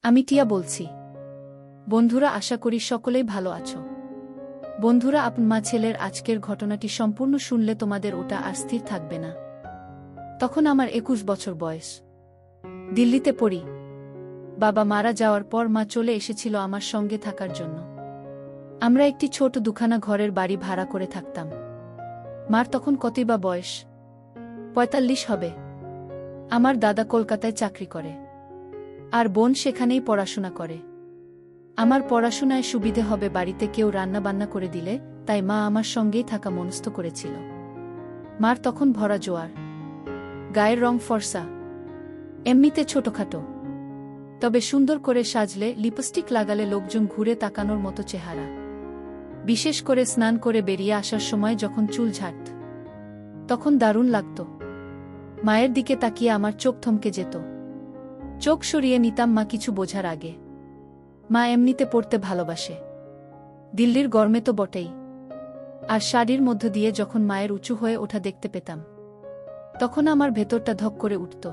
আমি টিয়া বলছি। বন্ধুরা, আশা করি সকলেই ভালো আছো। বন্ধুরা, আপন মা ছেলের আজকের ঘটনাটি সম্পূর্ণ শুনলে তোমাদের ওটা আর স্থির থাকবে না। তখন আমার 21 বছর বয়স। দিল্লিতে পড়ি। বাবা মারা যাওয়ার পর মা চলে এসেছিল আমার সঙ্গে থাকার জন্য। আমরা একটি ছোট দুখানা ঘরের বাড়ি ভাড়া করে থাকতাম। মার তখন কতই বা বয়স, 45 হবে। আমার দাদা কলকাতায় চাকরি করে, আর বোন সেখানেই পড়াশোনা করে। আমার পড়াশোনায় সুবিধে হবে বাড়িতে কেউ রান্নাবান্না করে দিলে, তাই মা আমার সঙ্গেই থাকা মনস্থ করেছিল। মার তখন ভরা জোয়ার, গায়ের রং ফর্সা, এমনিতে ছোটখাটো, তবে সুন্দর করে সাজলে লিপস্টিক লাগালে লোকজন ঘুরে তাকানোর মতো চেহারা। বিশেষ করে স্নান করে বেরিয়ে আসার সময় যখন চুল ঝাড়ত, তখন দারুণ লাগত। মায়ের দিকে তাকিয়ে আমার চোখ থমকে যেত। চোখ সরিয়ে নিতাম মা কিছু বোঝার আগে। মা এমনিতে পড়তে ভালোবাসে, দিল্লির গরমে তো বটেই। আর শাড়ির মধ্য দিয়ে যখন মায়ের উঁচু হয়ে ওঠা দেখতে পেতাম, তখন আমার ভেতরটা ধক করে উঠত।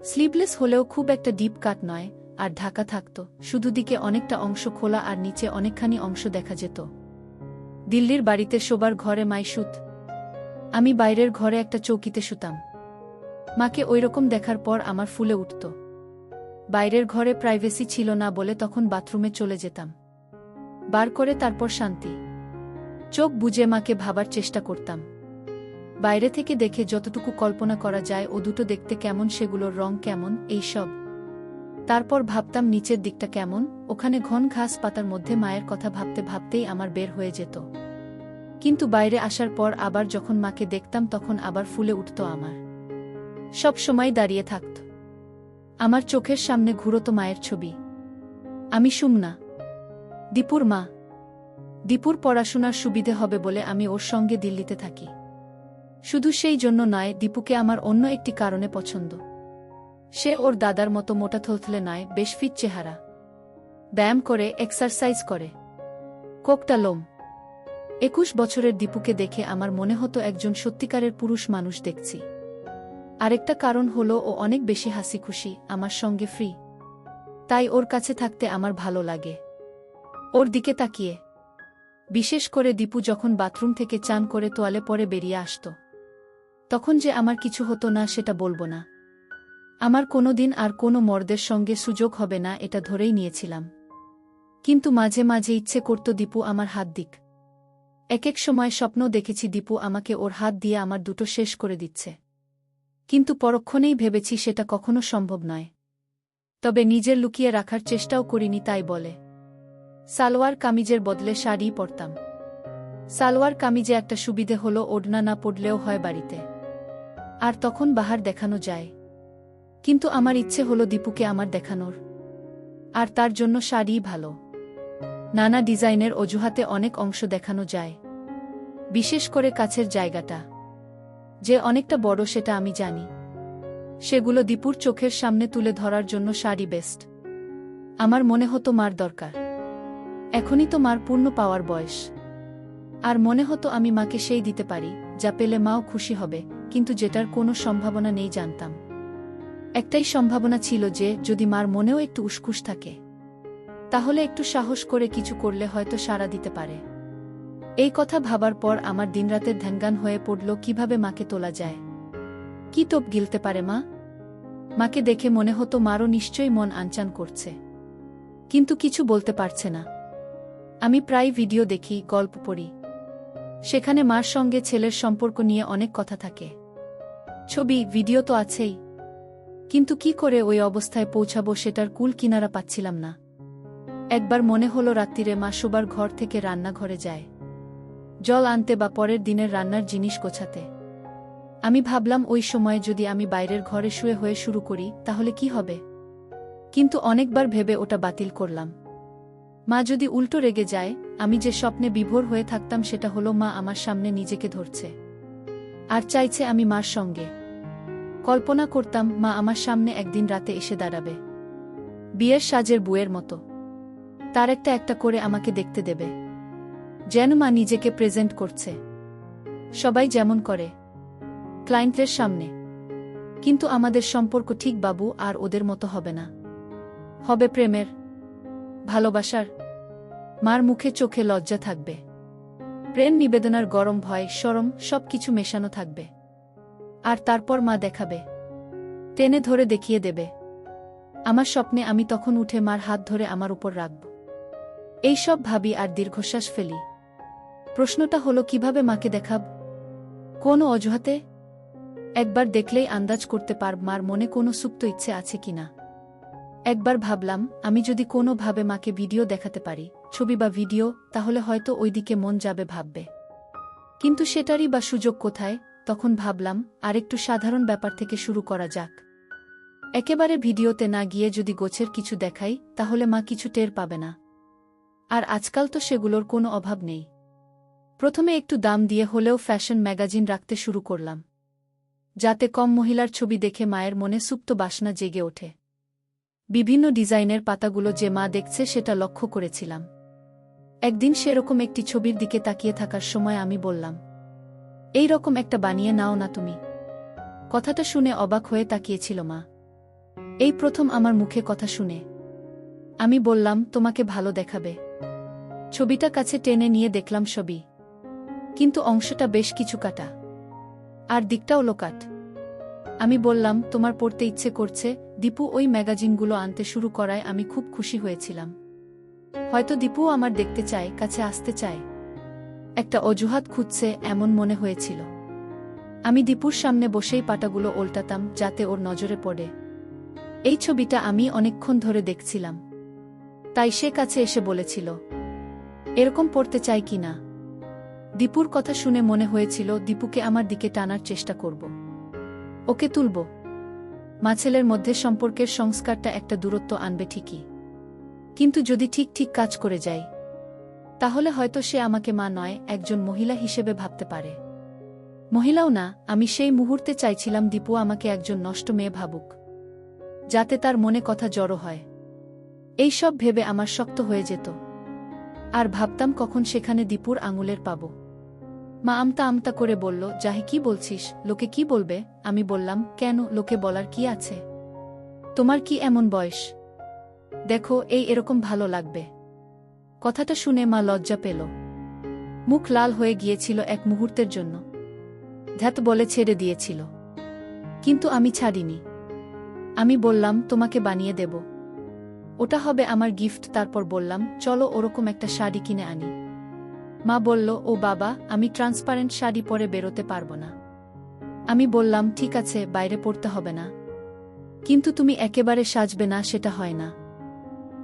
স্লিভলেস হলেও খুব একটা ডিপ কাট নয়, আর ঢাকা থাকত, শুধু দিকে অনেকটা অংশ খোলা আর নিচে অনেকখানি অংশ দেখা যেত। দিল্লির বাড়িতে শোবার ঘরে মাই শুত, আমি বাইরের ঘরে একটা চৌকিতে শুতাম। মাকে ওইরকম দেখার পর আমার ফুলে উঠত। বাইরের ঘরে প্রাইভেসি ছিল না বলে তখন বাথরুমে চলে যেতাম, বার করে তারপর শান্তি চোখ বুজে মাকে ভাবার চেষ্টা করতাম। বাইরে থেকে দেখে যতটুকু কল্পনা করা যায়, ও দুটো দেখতে কেমন, সেগুলোর রং কেমন, এইসব। তারপর ভাবতাম নিচের দিকটা কেমন, ওখানে ঘন ঘাস পাতার মধ্যে মায়ের কথা ভাবতে ভাবতেই আমার বের হয়ে যেত। কিন্তু বাইরে আসার পর আবার যখন মাকে দেখতাম, তখন আবার ফুলে উঠত আমার। সব সময় দাঁড়িয়ে থাকত আমার চোখের সামনে ঘুরত মায়ের ছবি। আমি সুমনা, দীপুর মা। দীপুর পড়াশোনার সুবিধে হবে বলে আমি ওর সঙ্গে দিল্লিতে থাকি। শুধু সেই জন্য নয়, দীপুকে আমার অন্য একটি কারণে পছন্দ। সে ওর দাদার মতো মোটা থলথলে নয়, বেশ ফিট চেহারা, ব্যায়াম করে, এক্সারসাইজ করে, কোকটা লোম। 21 বছরের দীপুকে দেখে আমার মনে হতো একজন সত্যিকারের পুরুষ মানুষ দেখছি। আরেকটা কারণ হলো ও অনেক বেশি হাসি খুশি, আমার সঙ্গে ফ্রি। তাই ওর কাছে থাকতে আমার ভালো লাগে। ওর দিকে তাকিয়ে, বিশেষ করে দীপু যখন বাথরুম থেকে চান করে তোয়ালে পরে বেরিয়ে আসত, তখন যে আমার কিছু হতো না সেটা বলবো না। আমার কোনোদিন আর কোনো মর্দের সঙ্গে সুযোগ হবে না, এটা ধরেই নিয়েছিলাম। কিন্তু মাঝে মাঝে ইচ্ছে করত দীপু আমার হাত দিক। এক এক সময় স্বপ্ন দেখেছি দীপু আমাকে ওর হাত দিয়ে আমার দুটো শেষ করে দিচ্ছে। কিন্তু পরক্ষণেই ভেবেছি সেটা কখনো সম্ভব নয়। তবে নিজের লুকিয়ে রাখার চেষ্টাও করিনি, তাই বলে সালোয়ার কামিজের বদলে শাড়ি পরতাম। সালোয়ার কামিজে একটা সুবিধে হলো ওড়না না পড়লেও হয় বাড়িতে, আর তখন বাহার দেখানো যায়। কিন্তু আমার ইচ্ছে হলো দীপুকে আমার দেখানোর, আর তার জন্য শাড়িই ভালো। নানা ডিজাইনের অজুহাতে অনেক অংশ দেখানো যায়, বিশেষ করে কাছের জায়গাটা যে অনেকটা বড় সেটা আমি জানি। সেগুলো দীপুর চোখের সামনে তুলে ধরার জন্য শাড়ি বেস্ট। আমার মনে হতো মার দরকার, এখনই তো মার পূর্ণ পাওয়ার বয়স। আর মনে হতো আমি মাকে সেই দিতে পারি যা পেলে মাও খুশি হবে, কিন্তু যেটার কোনো সম্ভাবনা নেই জানতাম। একটাই সম্ভাবনা ছিল যে যদি মার মনেও একটু উসখুস থাকে, তাহলে একটু সাহস করে কিছু করলে হয়তো সাড়া দিতে পারে। এই কথা ভাবার পর আমার দিনরাতের ধ্যানগান হয়ে পড়ল কিভাবে মাকে তোলা যায়। কি টোপ গিলতে পারে মা? মাকে দেখে মনে হতো মারও নিশ্চয়ই মন আনচান করছে, কিন্তু কিছু বলতে পারছে না। আমি প্রায় ভিডিও দেখি, গল্প পড়ি, সেখানে মার সঙ্গে ছেলের সম্পর্ক নিয়ে অনেক কথা থাকে। ছবি ভিডিও তো আছেই, কিন্তু কি করে ওই অবস্থায় পৌঁছাবো সেটার কুল কিনারা পাচ্ছিলাম না। একবার মনে হলো রাত্রিরে মা শোবার ঘর থেকে রান্নাঘরে যায় জল আনতে বা পরের দিনের রান্নার জিনিস গোছাতে। আমি ভাবলাম ওই সময়ে যদি আমি বাইরের ঘরে শুয়ে হয়ে শুরু করি তাহলে কি হবে, কিন্তু অনেকবার ভেবে ওটা বাতিল করলাম। মা যদি উল্টো রেগে যায়, আমি যে স্বপ্নে বিভোর হয়ে থাকতাম সেটা হলো মা আমার সামনে নিজেকে ধরছে আর চাইছে আমি মার সঙ্গে। কল্পনা করতাম মা আমার সামনে একদিন রাতে এসে দাঁড়াবে, বিয়ের সাজের বুয়ের মতো, তার একটা একটা করে আমাকে দেখতে দেবে, যেন মা নিজেকে প্রেজেন্ট করছে, সবাই যেমন করে ক্লায়েন্টের সামনে। কিন্তু আমাদের সম্পর্ক ঠিক বাবু আর ওদের মতো হবে না। হবে প্রেমের, ভালোবাসার। মার মুখে চোখে লজ্জা থাকবে, প্রেম নিবেদনার গরম ভয় শরম সবকিছু মেশানো থাকবে। আর তারপর মা দেখাবে, টেনে ধরে দেখিয়ে দেবে। আমার স্বপ্নে আমি তখন উঠে মার হাত ধরে আমার উপর রাখব। এইসব ভাবি আর দীর্ঘশ্বাস ফেলি। প্রশ্নটা হলো কিভাবে মাকে দেখাব? কোন অজুহাতে? একবার দেখলেই আন্দাজ করতে পারব মার মনে কোনো সুপ্ত ইচ্ছে আছে কিনা। একবার ভাবলাম আমি যদি কোনোভাবে মাকে ভিডিও দেখাতে পারি, ছবি বা ভিডিও, তাহলে হয়তো ওইদিকে মন যাবে ভাববে। কিন্তু সেটারই বা সুযোগ কোথায়? তখন ভাবলাম আরেকটু সাধারণ ব্যাপার থেকে শুরু করা যাক। একেবারে ভিডিওতে না গিয়ে যদি গোছের কিছু দেখাই, তাহলে মা কিছু টের পাবে না। আর আজকাল তো সেগুলোর কোনো অভাব নেই। প্রথমে একটু দাম দিয়ে হলেও ফ্যাশন ম্যাগাজিন রাখতে শুরু করলাম, যাতে কম মহিলার ছবি দেখে মায়ের মনে সুপ্ত বাসনা জেগে ওঠে। বিভিন্ন ডিজাইনের পাতাগুলো যে মা দেখছে সেটা লক্ষ্য করেছিলাম। একদিন সেরকম একটি ছবির দিকে তাকিয়ে থাকার সময় আমি বললাম, এই রকম একটা বানিয়ে নাও না তুমি। কথাটা শুনে অবাক হয়ে তাকিয়েছিল মা। এই প্রথম আমার মুখে কথা শুনে। আমি বললাম, তোমাকে ভালো দেখাবে। ছবিটা কাছে টেনে নিয়ে দেখলাম ছবি, কিন্তু অংশটা বেশ কিছু কাটা, আর দিকটাও লোকাট। আমি বললাম, তোমার পড়তে ইচ্ছে করছে। দীপু ওই ম্যাগাজিনগুলো আনতে শুরু করায় আমি খুব খুশি হয়েছিলাম। হয়তো দীপুও আমার দেখতে চায়, কাছে আসতে চায়, একটা অজুহাত খুঁজছে এমন মনে হয়েছিল। আমি দীপুর সামনে বসেই পাতাগুলো ওল্টাতাম যাতে ওর নজরে পড়ে। এই ছবিটা আমি অনেকক্ষণ ধরে দেখছিলাম, তাই সে কাছে এসে বলেছিল, এরকম পড়তে চাই কি না। দীপুর কথা শুনে মনে হয়েছিল দীপুকে আমার দিকে টানার চেষ্টা করব, ওকে তুলব। মা ছেলের মধ্যে সম্পর্কের সংস্কারটা একটা দূরত্ব আনবে ঠিকই, কিন্তু যদি ঠিক ঠিক কাজ করে যাই, তাহলে হয়তো সে আমাকে মা নয়, একজন মহিলা হিসেবে ভাবতে পারে। মহিলাও না, আমি সেই মুহূর্তে চাইছিলাম দীপু আমাকে একজন নষ্ট মেয়ে ভাবুক, যাতে তার মনে কথা জড়ো হয়। এই সব ভেবে আমার শক্ত হয়ে যেত, আর ভাবতাম কখন সেখানে দীপুর আঙুলের পাব। মা আমতা আমতা করে বলল, যাহি কি বলছিস, লোকে কি বলবে? আমি বললাম, কেন, লোকে বলার কি আছে? তোমার কি এমন বয়স? দেখো, এরকম ভালো লাগবে। কথাটা শুনে মা লজ্জা পেল, মুখ লাল হয়ে গিয়েছিল এক মুহূর্তের জন্য, ধ্যাত বলে ছেড়ে দিয়েছিল। কিন্তু আমি ছাড়িনি। আমি বললাম, তোমাকে বানিয়ে দেব, ওটা হবে আমার গিফট। তারপর বললাম, চলো ওরকম একটা শাড়ি কিনে আনি। মা বলল, ও বাবা, আমি ট্রান্সপারেন্ট শাড়ি পরে বেরোতে পারবো না। আমি বললাম, ঠিক আছে, বাইরে পড়তে হবে না, কিন্তু তুমি একেবারে সাজবে না, সেটা হয় না।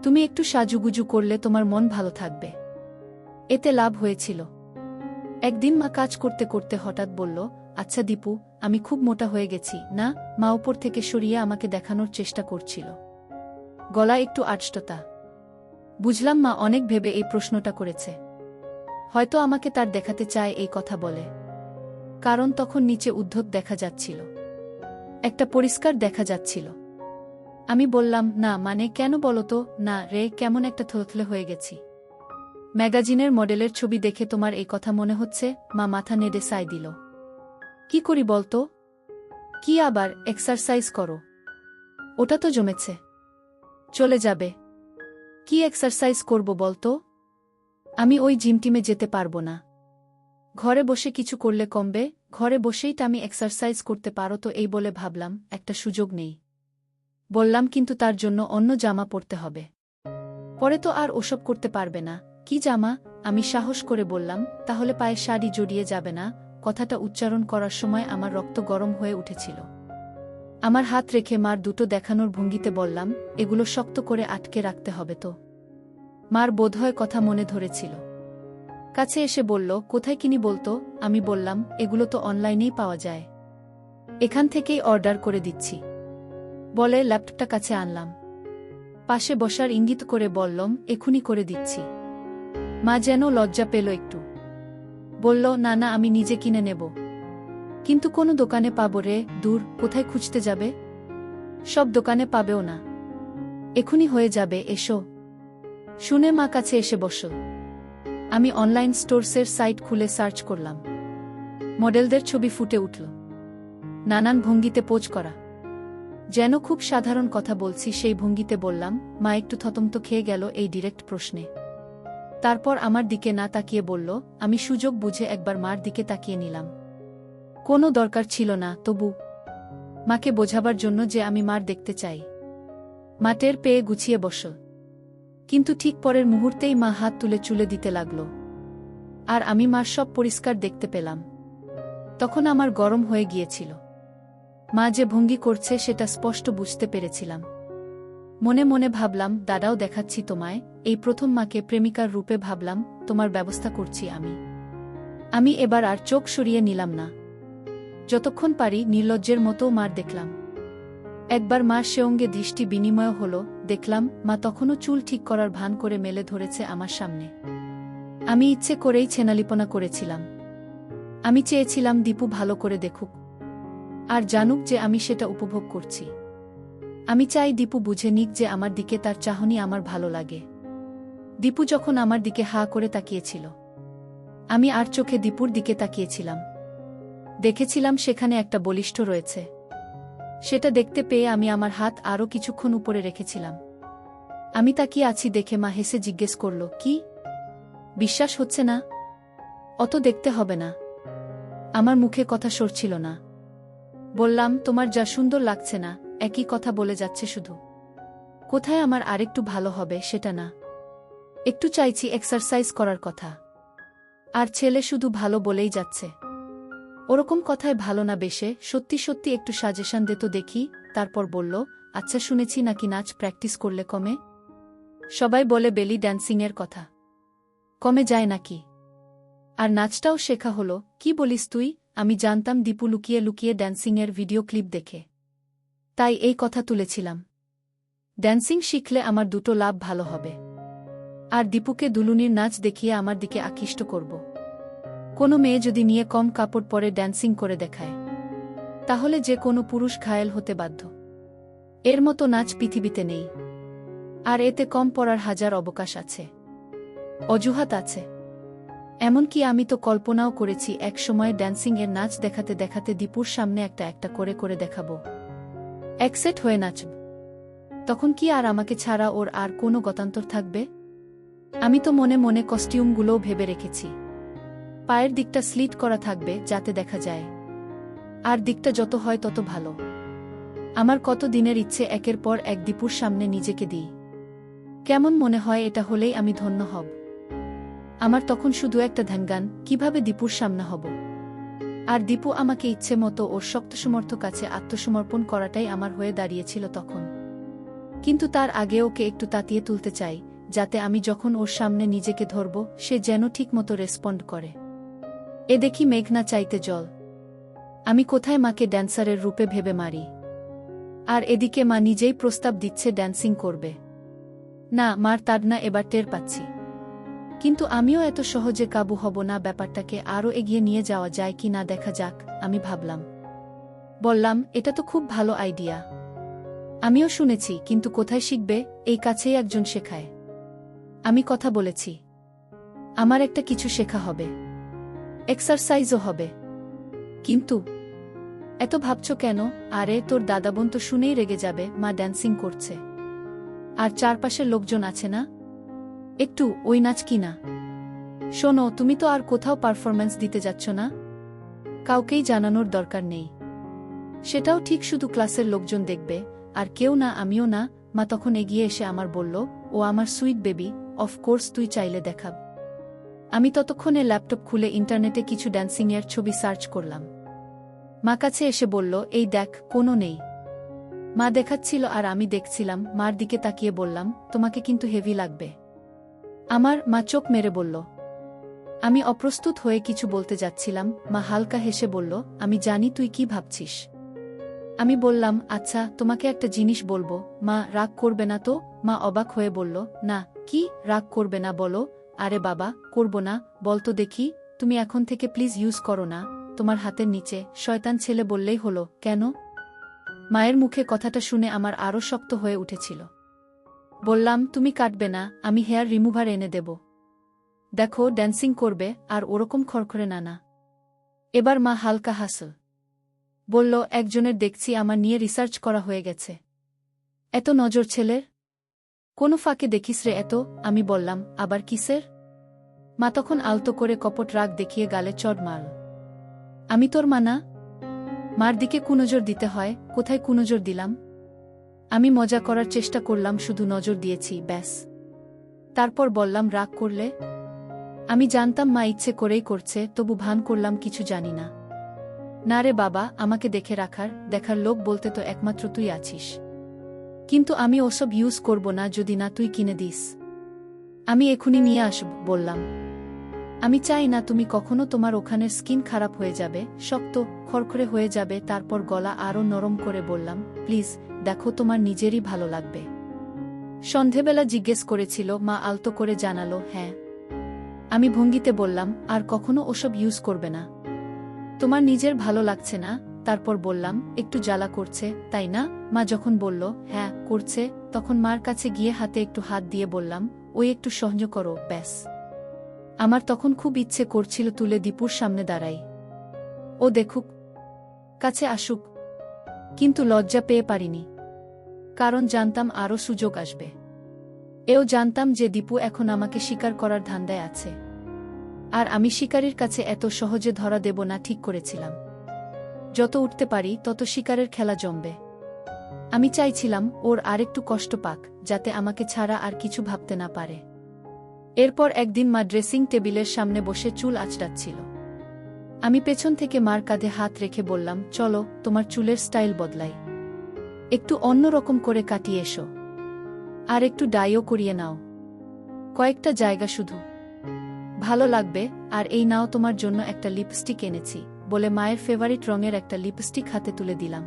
তুমি একটু সাজুগুজু করলে তোমার মন ভালো থাকবে, এতে লাভ হয়েছিল। একদিন মা কাজ করতে করতে হঠাৎ বলল, আচ্ছা দীপু, আমি খুব মোটা হয়ে গেছি না? মা উপর থেকে সরিয়ে আমাকে দেখানোর চেষ্টা করছিল, গলা একটু আড়ষ্টতা। বুঝলাম মা অনেক ভেবে এই প্রশ্নটা করেছে, হয়তো আমাকে তার দেখাতে চায় এই কথা বলে, কারণ তখন নিচে উদ্ধত দেখা যাচ্ছিল, একটা পরিষ্কার দেখা যাচ্ছিল। আমি বললাম, না মানে কেন বলো তো? না রে, কেমন একটা থলথলে হয়ে গেছি। ম্যাগাজিনের মডেলের ছবি দেখে তোমার এই কথা মনে হচ্ছে? মা মাথা নেড়ে সায় দিল। কি করি বলতো? কি আবার? এক্সারসাইজ করো, ওটা তো জমেছে, চলে যাবে। কি এক্সারসাইজ করব বলতো? আমি ওই জিম টিমে যেতে পারবো না, ঘরে বসে কিছু করলে কমবে, ঘরে বসেই তো আমি এক্সারসাইজ করতে পারো তো। এই বলে ভাবলাম একটা সুযোগ নেই। বললাম, কিন্তু তার জন্য অন্য জামা পরতে হবে, পরে তো আর ওসব করতে পারবে না। কি জামা? আমি সাহস করে বললাম, তাহলে পায়ে শাড়ি জড়িয়ে যাবে না? কথাটা উচ্চারণ করার সময় আমার রক্ত গরম হয়ে উঠেছিল। আমার হাত রেখে মার দুটো দেখানোর ভঙ্গিতে বললাম, এগুলো শক্ত করে আটকে রাখতে হবে তো। মার বোধহয় কথা মনে ধরেছিল, কাছে এসে বলল, কোথায় কিনি বলতো? আমি বললাম, এগুলো তো অনলাইনেই পাওয়া যায়, এখান থেকেই অর্ডার করে দিচ্ছি। বলে ল্যাপটপটা কাছে আনলাম, পাশে বসার ইঙ্গিত করে বললাম, এখুনি করে দিচ্ছি। মা যেন লজ্জা পেল একটু, বলল, না না, আমি নিজে কিনে নেব। কিন্তু কোনো দোকানে পাবো রে? দূর, কোথায় খুঁজতে যাবে? সব দোকানে পাবেও না, এখুনি হয়ে যাবে, এসো। শুনে মা কাছে এসে বসল। আমি অনলাইন স্টোরসের সাইট খুলে সার্চ করলাম, মডেলদের ছবি ফুটে উঠল, নানান ভঙ্গিতে পোজ করা। যেন খুব সাধারণ কথা বলছি সেই ভঙ্গিতে বললাম। মা একটু থতমত খেয়ে গেল এই ডিরেক্ট প্রশ্নে। তারপর আমার দিকে না তাকিয়ে বলল। আমি সুযোগ বুঝে একবার মার দিকে তাকিয়ে নিলাম। কোনো দরকার ছিল না, তবু মাকে বোঝাবার জন্য যে আমি মার দেখতে চাই। মা টের পেয়ে গুছিয়ে বসল। কিন্তু ঠিক পরের মুহূর্তেই মা হাত তুলে চুলে দিতে লাগল। আর আমি মার সব পরিষ্কার দেখতে পেলাম। তখন আমার গরম হয়ে গিয়েছিল। মা যে ভঙ্গি করছে সেটা স্পষ্ট বুঝতে পেরেছিলাম। মনে মনে ভাবলাম, দাদাও দেখাচ্ছি তোমায়। এই প্রথম মাকে প্রেমিকার রূপে ভাবলাম। তোমার ব্যবস্থা করছি আমি। আমি এবার আর চোখ সরিয়ে নিলাম না। যতক্ষণ পারি নির্লজ্জের মতো মার দেখলাম। একবার মার সঙ্গে দৃষ্টি বিনিময় হলো। দেখলাম মা তখনও চুল ঠিক করার ভান করে মেলে ধরেছে আমার সামনে। আমি ইচ্ছে করেই ছেনালিপনা করেছিলাম। আমি চেয়েছিলাম দীপু ভালো করে দেখুক আর জানুক যে আমি সেটা উপভোগ করছি। আমি চাই দীপু বুঝে নিক যে আমার দিকে তার চাহনি আমার ভালো লাগে। দীপু যখন আমার দিকে হা করে তাকিয়েছিল, আমি আর চোখে দীপুর দিকে তাকিয়েছিলাম। দেখেছিলাম সেখানে একটা বলিষ্ঠ রয়েছে। সেটা দেখতে পেয়ে আমি আমার হাত আরও কিছুক্ষণ উপরে রেখেছিলাম। আমি তাকিয়ে আছি দেখে মা হেসে জিজ্ঞেস করল, কি বিশ্বাস হচ্ছে না? অত দেখতে হবে না। আমার মুখে কথা সরছিল না। বললাম, তোমার যা সুন্দর লাগছে না, একই কথা বলে যাচ্ছে শুধু। কোথায় আমার আরেকটু ভালো হবে সেটা না, একটু চাইছি এক্সারসাইজ করার কথা। আর ছেলে শুধু ভালো বলেই যাচ্ছে। ওরকম কথায় ভালো না বেশে সত্যি সত্যি একটু সাজেশন দে তো দেখি। তারপর বলল, আচ্ছা শুনেছি নাকি নাচ প্র্যাকটিস করলে কমে? সবাই বলে বেলি ড্যান্সিংয়ের কথা। কমে যায় নাকি? আর নাচটাও শেখা হলো? কি বলিস তুই? আমি জানতাম দীপু লুকিয়ে লুকিয়ে ড্যান্সিংয়ের ভিডিও ক্লিপ দেখে, তাই এই কথা তুলেছিলাম। ড্যান্সিং শিখলে আমার দুটো লাভ ভালো হবে। আর দীপুকে দুলুনির নাচ দেখিয়ে আমার দিকে আকৃষ্ট করব। কোনো মেয়ে যদি নিয়ে কম কাপড় পরে ড্যান্সিং করে দেখায়, তাহলে যে কোনো পুরুষ ঘায়েল হতে বাধ্য। এর মতো নাচ পৃথিবীতে নেই। আর এতে কম পড়ার হাজার অবকাশ আছে, অজুহাত আছে। এমনকি আমি তো কল্পনাও করেছি এক সময় ড্যান্সিংয়ের নাচ দেখাতে দেখাতে দীপুর সামনে একটা একটা করে করে দেখাবো। একসেট হয়ে নাচব। তখন কি আর আমাকে ছাড়া ওর আর কোনো গতান্তর থাকবে? আমি তো মনে মনে কস্টিউমগুলোও ভেবে রেখেছি। পায়ের দিকটা স্লিট করা থাকবে যাতে দেখা যায়। আর দিকটা যত হয় তত ভালো। আমার কত দিনের ইচ্ছে একের পর এক দীপুর সামনে নিজেকে দিই। কেমন মনে হয় এটা হলেই আমি ধন্য হব। আমার তখন শুধু একটা ধ্যানগান, কিভাবে দীপুর সামনে হব। আর দীপু আমাকে ইচ্ছে মতো ওর শক্তসমর্থ কাছে আত্মসমর্পণ করাটাই আমার হয়ে দাঁড়িয়েছিল তখন। কিন্তু তার আগে ওকে একটু তাতিয়ে তুলতে চাই, যাতে আমি যখন ওর সামনে নিজেকে ধরব সে যেন ঠিকমতো রেসপন্ড করে। এ দেখি মেঘনা চাইতে জল। আমি কোথায় মাকে ড্যান্সারের রূপে ভেবে মারি। আর এদিকে মা নিজেই প্রস্তাব দিচ্ছে ড্যান্সিং করবে। না, মার তাড়না এবার টের পাচ্ছি। কিন্তু আমিও এত সহজে কাবু হব না। ব্যাপারটাকে আরও এগিয়ে নিয়ে যাওয়া যায় কি না দেখা যাক, আমি ভাবলাম। বললাম, এটা তো খুব ভালো আইডিয়া। আমিও শুনেছি, কিন্তু কোথায় শিখবে? এই কাছেই একজন শেখায়। আমি কথা বলেছি, আমার একটা কিছু শেখা হবে, এক্সারসাইজও হবে। কিন্তু এত ভাবছ কেন? আরে তোর দাদাবোন তো শুনেই রেগে যাবে। মা ড্যান্সিং করছে, আর চারপাশের লোকজন আছে না। একটু ওই নাচ কি না? শোনো, তুমি তো আর কোথাও পারফরম্যান্স দিতে যাচ্ছ না। কাউকেই জানানোর দরকার নেই। সেটাও ঠিক, শুধু ক্লাসের লোকজন দেখবে, আর কেউ না, আমিও না। মা তখন এগিয়ে এসে আমার বলল, ও আমার সুইট বেবি, অফকোর্স তুই চাইলে দেখাব। আমি ততক্ষণে ল্যাপটপ খুলে ইন্টারনেটে কিছু ড্যান্সিংয়ের ছবি সার্চ করলাম। মা কাছে এসে বলল, এই দেখ, কোনো নেই। মা দেখাচ্ছিল আর আমি দেখছিলাম। মার দিকে তাকিয়ে বললাম, তোমাকে কিন্তু হেভি লাগবে। আমার মা চোখ মেরে বলল। আমি অপ্রস্তুত হয়ে কিছু বলতে যাচ্ছিলাম। মা হালকা হেসে বলল, আমি জানি তুই কি ভাবছিস। আমি বললাম, আচ্ছা তোমাকে একটা জিনিস বলবো। মা রাগ করবে না তো? মা অবাক হয়ে বলল, না। কি রাগ করবে না বলো? আরে বাবা, করব না, বলতো দেখি। তুমি এখন থেকে প্লিজ ইউজ করো না তোমার হাতের নিচে। শয়তান ছেলে বললেই হলো। কেন? মায়ের মুখে কথাটা শুনে আমার আরও শক্ত হয়ে উঠেছিল। বললাম, তুমি কাটবে না, আমি হেয়ার রিমুভার এনে দেব। দেখো, ড্যান্সিং করবে, আর ওরকম খড়খড়ে না। এবার মা হালকা হাসল। বলল, একজনের দেখছি আমার নিয়ে রিসার্চ করা হয়ে গেছে। এত নজর ছেলের? কোনো ফাঁকে দেখিস রে এত? আমি বললাম, আবার কিসের? মা তখন আলতো করে কপট রাগ দেখিয়ে গালে চড় মারল। আমি তোর মা না? মার দিকে কুনজর দিতে হয়, কোথায় কুনজর দিলাম? আমি মজা করার চেষ্টা করলাম, শুধু নজর দিয়েছি, ব্যাস। তারপর বললাম, রাগ করলে? আমি জানতাম মা ইচ্ছে করেই করছে, তবু ভান করলাম কিছু জানি না। না রে বাবা, আমাকে দেখার লোক বলতে তো একমাত্র তুই আছিস। কিন্তু আমি ওসব ইউজ করব না যদি না তুই কিনে দিস। আমি এখুনি নিয়ে আসব বললাম। আমি চাই না তুমি কখনো, তোমার ওখানের স্কিন খারাপ হয়ে যাবে, শক্ত খড়খড়ে হয়ে যাবে। তারপর গলা আরও নরম করে বললাম, প্লিজ দেখো, তোমার নিজেরই ভালো লাগবে। সন্ধেবেলা জিজ্ঞেস করেছিল, মা আলতো করে জানালো, হ্যাঁ। আমি ভঙ্গিতে বললাম, আর কখনো ওসব ইউজ করবে না। তোমার নিজের ভালো লাগছে না? তারপর বললাম, একটু জ্বালা করছে, তাই না? মা যখন বলল, হ্যাঁ করছে, তখন মার কাছে গিয়ে হাতে একটু হাত দিয়ে বললাম, ওই একটু সহ্য করো, ব্যাস। আমার তখন খুব ইচ্ছে করছিল তুলে দীপুর সামনে দাঁড়াই, ও দেখুক, কাছে আসুক। কিন্তু লজ্জা পেয়ে পারিনি, কারণ জানতাম আরও সুযোগ আসবে। এও জানতাম যে দীপু এখন আমাকে শিকার করার ধান্দায় আছে, আর আমি শিকারীর কাছে এত সহজে ধরা দেব না ঠিক করেছিলাম। যত উঠতে পারি তত শিকারের খেলা জমবে। আমি চাইছিলাম ওর আরেকটু কষ্ট পাক, যাতে আমাকে ছাড়া আর কিছু ভাবতে না পারে। এরপর একদিন মা ড্রেসিং টেবিলের সামনে বসে চুল আঁচড়াচ্ছিল। আমি পেছন থেকে মার কাঁধে হাত রেখে বললাম, চলো তোমার চুলের স্টাইল বদলাই, একটু অন্যরকম করে কাটিয়ে এসো, আর একটু ডাইও করিয়ে নাও, কয়েকটা জায়গা শুধু, ভালো লাগবে। আর এই নাও তোমার জন্য একটা লিপস্টিক এনেছি, বলে মায়ের ফেভারিট রঙের একটা লিপস্টিক হাতে তুলে দিলাম।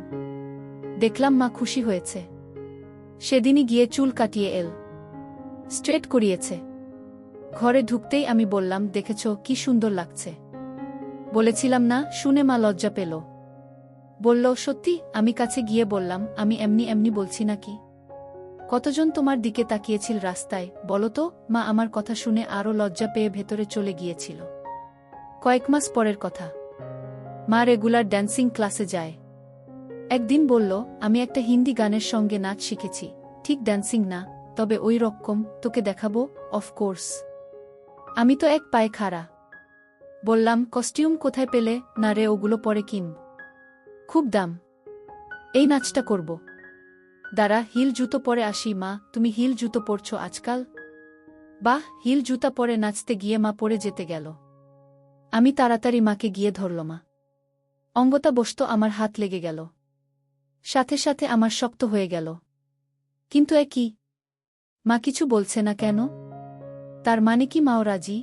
দেখলাম মা খুশি হয়েছে। সেদিনই গিয়ে চুল কাটিয়ে স্ট্রেট করিয়েছে। ঘরে ঢুকতেই আমি বললাম, দেখেছ কি সুন্দর লাগছে? বলেছিলাম না? শুনে মা লজ্জা পেল। বলল, সত্যি? আমি কাছে গিয়ে বললাম, আমি এমনি এমনি বলছি নাকি? কতজন তোমার দিকে তাকিয়েছিল রাস্তায় বলো তো? মা আমার কথা শুনে আরও লজ্জা পেয়ে ভেতরে চলে গিয়েছিল। কয়েক মাস পরের কথা। মা রেগুলার ড্যান্সিং ক্লাসে যায়। একদিন বলল, আমি একটা হিন্দি গানের সঙ্গে নাচ শিখেছি, ঠিক ড্যান্সিং না, তবে ওই রকম, তোকে দেখাবো। অফকোর্স। আমি তো এক পায়ে খাড়া। বললাম, কস্টিউম কোথায় পেলে? না রে, ওগুলো পরে কিনব, খুব দাম। এই নাচটা করব। দাঁড়া, হিল জুতো পরে আসি। মা, তুমি হিল জুতো পরছো আজকাল? বাহ! হিল জুতা পরে নাচতে গিয়ে মা পড়ে যেতে গেল। আমি তাড়াতাড়ি মাকে গিয়ে ধরল। মা অঙ্গতা বসত, আমার হাত লেগে গেল, সাথে সাথে আমার শক্ত হয়ে গেল। কিন্তু এ কি? মা কিছু বলছে না কেন? তার মানে কি মাও রাজি?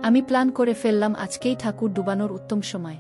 আমি প্ল্যান করে ফেললাম, আজকেই ঠাকুর ডুবানোর উত্তম সময়।